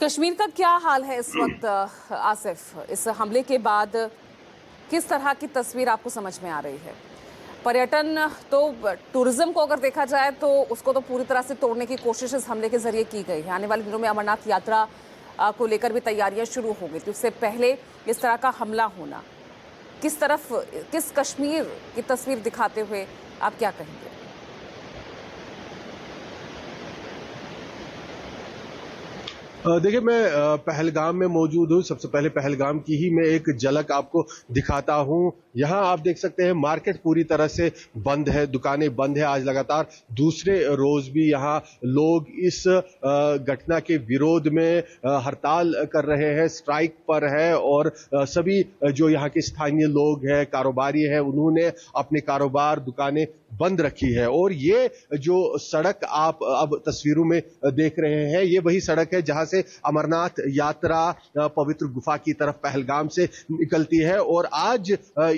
कश्मीर का क्या हाल है इस वक्त आसिफ? इस हमले के बाद किस तरह की तस्वीर आपको समझ में आ रही है? पर्यटन तो टूरिज्म को अगर देखा जाए तो उसको तो पूरी तरह से तोड़ने की कोशिश इस हमले के जरिए की गई है। आने वाले दिनों में अमरनाथ यात्रा को लेकर भी तैयारियां शुरू होंगी, तो उससे पहले इस तरह का हमला होना किस कश्मीर की तस्वीर दिखाते हुए आप क्या कहेंगे? देखिए, मैं पहलगाम में मौजूद हूँ। सबसे पहले पहलगाम की ही मैं एक झलक आपको दिखाता हूँ। यहाँ आप देख सकते हैं मार्केट पूरी तरह से बंद है, दुकानें बंद है। आज लगातार दूसरे रोज भी यहाँ लोग इस घटना के विरोध में हड़ताल कर रहे हैं, स्ट्राइक पर है और सभी जो यहाँ के स्थानीय लोग हैं, कारोबारी हैं, उन्होंने अपने कारोबार, दुकानें बंद रखी है। और ये जो सड़क आप अब तस्वीरों में देख रहे हैं, ये वही सड़क है जहां से अमरनाथ यात्रा पवित्र गुफा की तरफ पहलगाम से निकलती है। और आज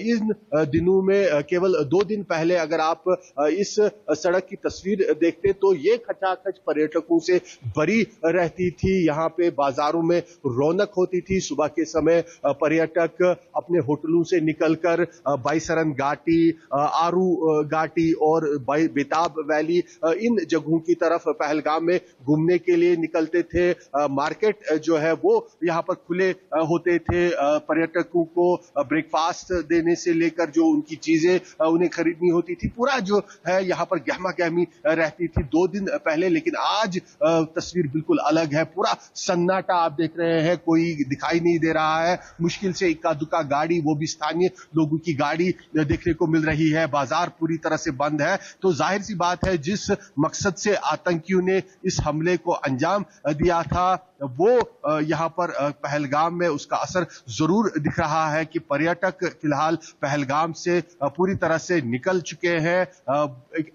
इन दिनों में केवल 2 दिन पहले अगर आप इस सड़क की तस्वीर देखते तो ये खचाखच पर्यटकों से भरी रहती थी। यहाँ पे बाजारों में रौनक होती थी। सुबह के समय पर्यटक अपने होटलों से निकलकर बाईसरन घाटी, आरू घाटी और बेताब वैली, इन जगहों की तरफ पहलगाम में घूमने के लिए निकलते थे। मार्केट जो है वो यहाँ पर खुले होते थे। पर्यटकों को ब्रेकफास्ट देने से लेकर जो उनकी चीजें उन्हें खरीदनी होती थी, पूरा जो है यहाँ पर गहमा गहमी रहती थी 2 दिन पहले। लेकिन आज तस्वीर बिल्कुल अलग है। पूरा सन्नाटा आप देख रहे हैं, कोई दिखाई नहीं दे रहा है। मुश्किल से इक्का दुक्का गाड़ी, वो भी स्थानीय लोगों की गाड़ी देखने को मिल रही है। बाजार पूरी तरह से बंद है। तो जाहिर सी बात है, जिस मकसद से आतंकियों ने इस हमले को अंजाम दिया था, वो यहाँ पर पहलगाम में उसका असर जरूर दिख रहा है कि पर्यटक फिलहाल पहलगाम से पूरी तरह से निकल चुके हैं।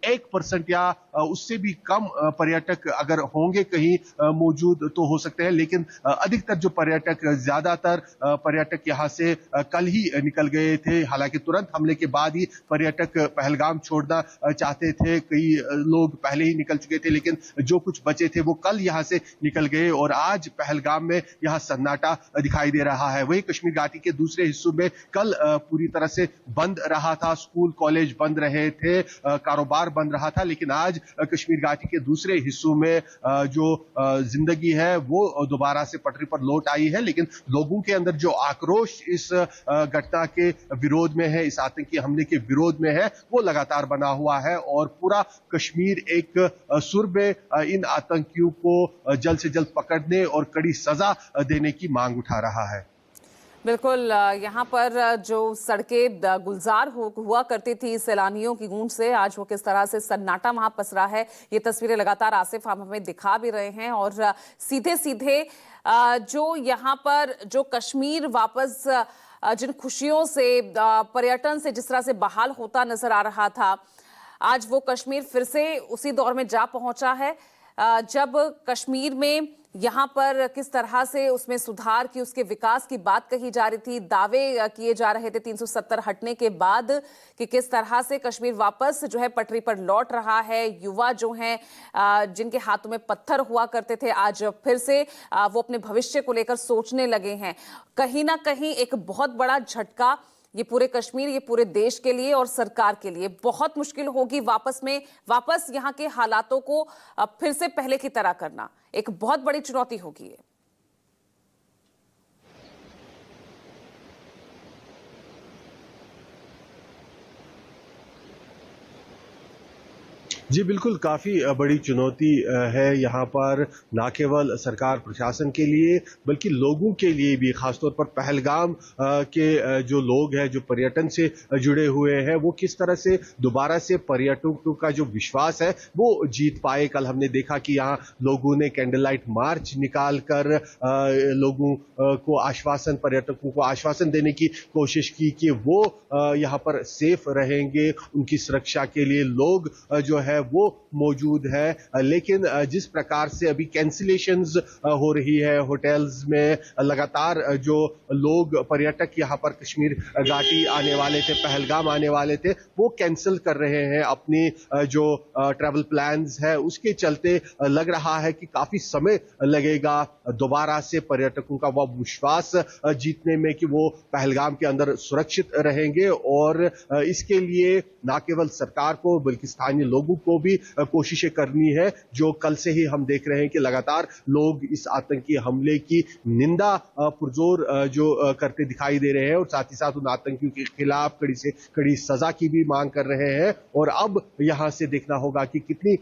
1% या उससे भी कम पर्यटक अगर होंगे कहीं मौजूद तो हो सकते हैं, लेकिन अधिकतर जो पर्यटक, ज्यादातर पर्यटक यहाँ से कल ही निकल गए थे। हालांकि तुरंत हमले के बाद ही पर्यटक पहलगाम छोड़ना चाहते थे। कई लोग पहले ही निकल चुके थे, लेकिन जो कुछ बचे थे वो कल यहाँ से निकल गए और आज पहलगाम में यहाँ सन्नाटा दिखाई दे रहा है। वही कश्मीर घाटी के दूसरे हिस्सों में कल पूरी तरह से बंद रहा था। स्कूल कॉलेज बंद रहे थे, कारोबार बंद रहा था। लेकिन आज कश्मीर घाटी के दूसरे हिस्सों में जो जिंदगी है वो दोबारा से पटरी पर लौट आई है। लेकिन लोगों के अंदर जो आक्रोश इस घटना के विरोध में है, इस आतंकी हमले के विरोध में है, वो लगातार बना हुआ है। और पूरा कश्मीर एक सुर में इन आतंकियों को जल्द से जल्द पकड़ने और कड़ी सजा देने की मांग उठा रहा है। बिल्कुल, यहाँ पर जो सड़कें गुलजार हुआ करती थी सैलानियों की गूंज से, आज वो किस तरह से सन्नाटा वहां पसरा है, ये तस्वीरें लगातार आसिफ हम हमें दिखा भी रहे हैं। और सीधे सीधे जो यहाँ पर जो कश्मीर वापस जिन खुशियों से, पर्यटन से जिस तरह से बहाल होता नजर आ रहा था, आज वो कश्मीर फिर से उसी दौर में जा पहुंचा है जब कश्मीर में यहाँ पर किस तरह से उसमें सुधार की, उसके विकास की बात कही जा रही थी। दावे किए जा रहे थे 370 हटने के बाद कि किस तरह से कश्मीर वापस जो है पटरी पर लौट रहा है। युवा जो हैं, जिनके हाथों में पत्थर हुआ करते थे, आज फिर से वो अपने भविष्य को लेकर सोचने लगे हैं। कहीं ना कहीं एक बहुत बड़ा झटका ये पूरे कश्मीर, ये पूरे देश के लिए और सरकार के लिए। बहुत मुश्किल होगी वापस यहाँ के हालातों को फिर से पहले की तरह करना, एक बहुत बड़ी चुनौती होगी ये। जी बिल्कुल, काफ़ी बड़ी चुनौती है यहाँ पर, ना केवल सरकार प्रशासन के लिए बल्कि लोगों के लिए भी। खासतौर पर पहलगाम के जो लोग हैं, जो पर्यटन से जुड़े हुए हैं, वो किस तरह से दोबारा से पर्यटकों का जो विश्वास है वो जीत पाए। कल हमने देखा कि यहाँ लोगों ने कैंडल लाइट मार्च निकाल कर लोगों को आश्वासन, पर्यटकों को आश्वासन देने की कोशिश की कि वो यहाँ पर सेफ रहेंगे, उनकी सुरक्षा के लिए लोग जो है वो मौजूद है। लेकिन जिस प्रकार से अभी कैंसिलेशंस हो रही है होटल्स में, लगातार जो लोग, पर्यटक यहाँ पर कश्मीर घाटी आने वाले थे, पहलगाम आने वाले थे, वो कैंसिल कर रहे हैं अपनी जो ट्रैवल प्लान्स है। उसके चलते लग रहा है कि काफी समय लगेगा दोबारा से पर्यटकों का वह विश्वास जीतने में कि वो पहलगाम के अंदर सुरक्षित रहेंगे। और इसके लिए न केवल सरकार को बल्कि स्थानीय लोगों को भी कोशिशें करनी है। जो कल से ही हम देख रहे हैं कि लगातार लोग इस आतंकी हमले की निंदा पुरजोर जो करते दिखाई दे रहे हैं और साथ ही साथ उन आतंकियों के खिलाफ कड़ी से कड़ी सजा की भी मांग कर रहे हैं। और अब यहां से देखना होगा कि कितनी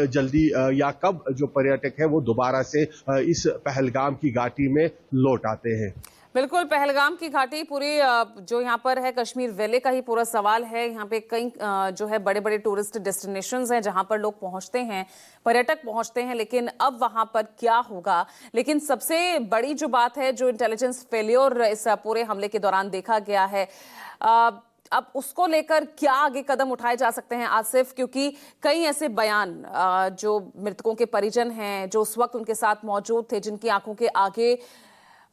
जल्दी या कब जो पर्यटक है वो दोबारा से इस पहलगाम की घाटी में लौट आते हैं। बिल्कुल, पहलगाम की घाटी पूरी जो यहाँ पर है कश्मीर वैली का ही पूरा सवाल है। यहाँ पे कई जो है बड़े बड़े टूरिस्ट डेस्टिनेशंस हैं जहाँ पर लोग पहुँचते हैं, पर्यटक पहुँचते हैं, लेकिन अब वहाँ पर क्या होगा। लेकिन सबसे बड़ी जो बात है, जो इंटेलिजेंस फेल्योर इस पूरे हमले के दौरान देखा गया है, अब उसको लेकर क्या आगे कदम उठाए जा सकते हैं आसिफ, क्योंकि कई ऐसे बयान जो मृतकों के परिजन हैं, जो उस वक्त उनके साथ मौजूद थे, जिनकी आंखों के आगे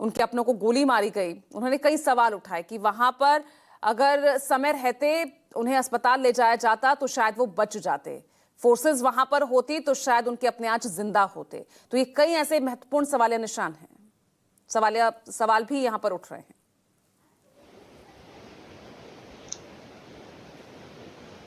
उनके अपनों को गोली मारी गई, उन्होंने कई सवाल उठाए कि वहां पर अगर समय रहते उन्हें अस्पताल ले जाया जाता तो शायद वो बच जाते, फोर्सेस वहां पर होती तो शायद उनके अपने आज जिंदा होते। तो ये कई ऐसे महत्वपूर्ण सवालिया निशान हैं, सवाल भी यहां पर उठ रहे हैं।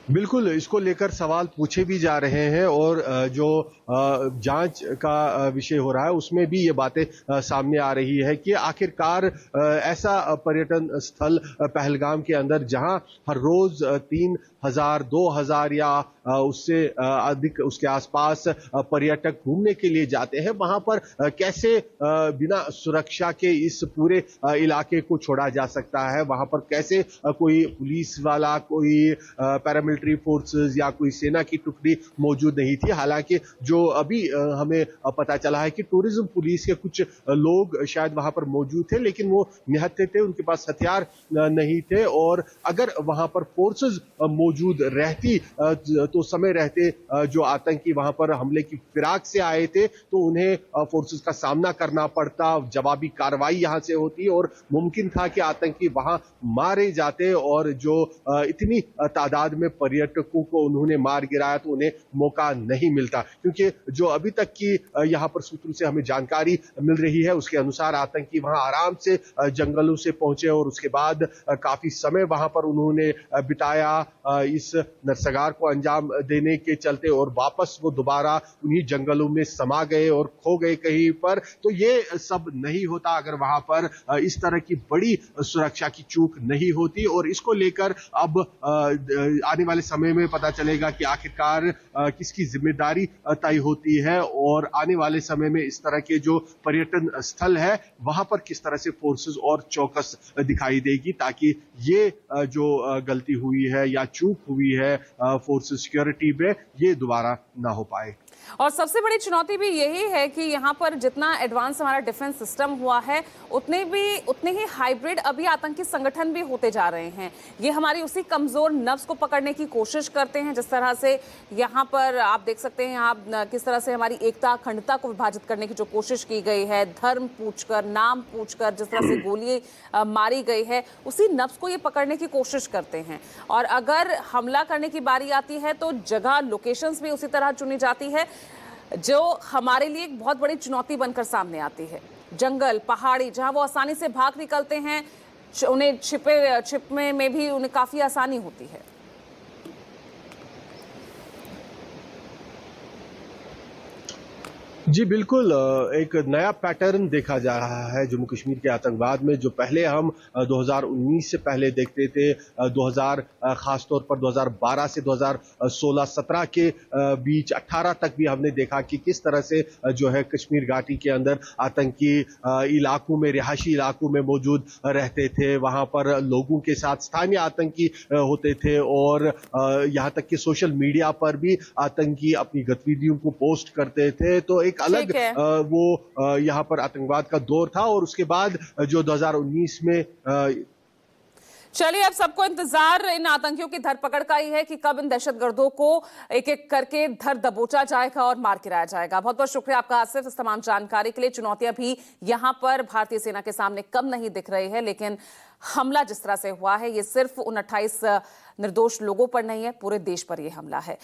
बिल्कुल, इसको लेकर सवाल पूछे भी जा रहे हैं और जो जांच का विषय हो रहा है उसमें भी ये बातें सामने आ रही है कि आखिरकार ऐसा पर्यटन स्थल पहलगाम के अंदर जहां हर रोज 3000 2000 या उससे अधिक उसके आसपास पर्यटक घूमने के लिए जाते हैं, वहां पर कैसे बिना सुरक्षा के इस पूरे इलाके को छोड़ा जा सकता है। वहां पर कैसे कोई पुलिस वाला, कोई पैरामिलिट्री फोर्सेस या कोई सेना की टुकड़ी मौजूद नहीं थी। हालांकि जो अभी हमें पता चला है कि टूरिज्म पुलिस के कुछ लोग शायद वहां पर मौजूद थे, लेकिन वो निहत्थे थे, उनके पास हथियार नहीं थे। और अगर वहां पर फोर्सेस मौजूद रहती तो समय रहते जो आतंकी वहां पर हमले की फिराक से आए थे तो उन्हें फोर्सेस का सामना करना पड़ता, जवाबी कार्रवाई यहां से होती और मुमकिन था कि आतंकी वहां मारे जाते। और जो इतनी तादाद में पर्यटकों को उन्होंने मार गिराया तो उन्हें मौका नहीं मिलता, क्योंकि जो अभी तक की यहां पर सूत्रों से हमें जानकारी मिल रही है उसके अनुसार आतंकी वहां आराम से जंगलों से पहुंचे और उसके बाद काफी समय वहां पर उन्होंने बिताया इस नरसंहार को अंजाम देने के चलते, और वापस वो दोबारा उन्हीं जंगलों में समा गए और खो गए कहीं पर। तो ये सब नहीं होता अगर वहां पर इस तरह की बड़ी सुरक्षा की चूक नहीं होती। और इसको लेकर अब आने वाले समय में पता चलेगा कि आखिरकार किसकी जिम्मेदारी तय होती है और आने वाले समय में इस तरह के जो पर्यटन स्थल है वहां पर किस तरह से फोर्सेस और चौकस दिखाई देगी, ताकि ये जो गलती हुई है या चूक हुई है फोर्स सिक्योरिटी में ये दोबारा ना हो पाए। और सबसे बड़ी चुनौती भी यही है कि यहाँ पर जितना एडवांस हमारा डिफेंस सिस्टम हुआ है उतने ही हाइब्रिड अभी आतंकी संगठन भी होते जा रहे हैं। ये हमारी उसी कमजोर नफ्स को पकड़ने की कोशिश करते हैं। जिस तरह से यहाँ पर आप देख सकते हैं आप किस तरह से हमारी एकता अखंडता को विभाजित करने की जो कोशिश की गई है, धर्म पूछकर, नाम पूछकर जिस तरह से गोली मारी गई है, उसी नफ्स को ये पकड़ने की कोशिश करते हैं। और अगर हमला करने की बारी आती है तो जगह लोकेशंस भी उसी तरह चुनी जाती है जो हमारे लिए एक बहुत बड़ी चुनौती बनकर सामने आती है। जंगल, पहाड़ी, जहां वो आसानी से भाग निकलते हैं, उन्हें छिपने में भी उन्हें काफी आसानी होती है। जी बिल्कुल, एक नया पैटर्न देखा जा रहा है जम्मू कश्मीर के आतंकवाद में। जो पहले हम 2019 से पहले देखते थे, 2000 खासतौर पर 2012 से 2016-17 के बीच 18 तक भी हमने देखा कि किस तरह से जो है कश्मीर घाटी के अंदर आतंकी इलाकों में, रिहायशी इलाकों में मौजूद रहते थे। वहां पर लोगों के साथ स्थानीय आतंकी होते थे और यहाँ तक कि सोशल मीडिया पर भी आतंकी अपनी गतिविधियों को पोस्ट करते थे। तो एक अलग वो यहाँ पर आतंकवाद का दौर था। और उसके बाद जो 2019 में चलिए, अब सबको इंतजार इन आतंकियों की धरपकड़ का ही है कि कब इन दहशतगर्दों को एक एक करके धर दबोचा जाएगा और मार गिराया जाएगा। बहुत बहुत शुक्रिया आपका आसिफ इस तमाम जानकारी के लिए। चुनौतियां भी यहां पर भारतीय सेना के सामने कम नहीं दिख रही है, लेकिन हमला जिस तरह से हुआ है ये सिर्फ उन 28 निर्दोष लोगों पर नहीं है, पूरे देश पर यह हमला है।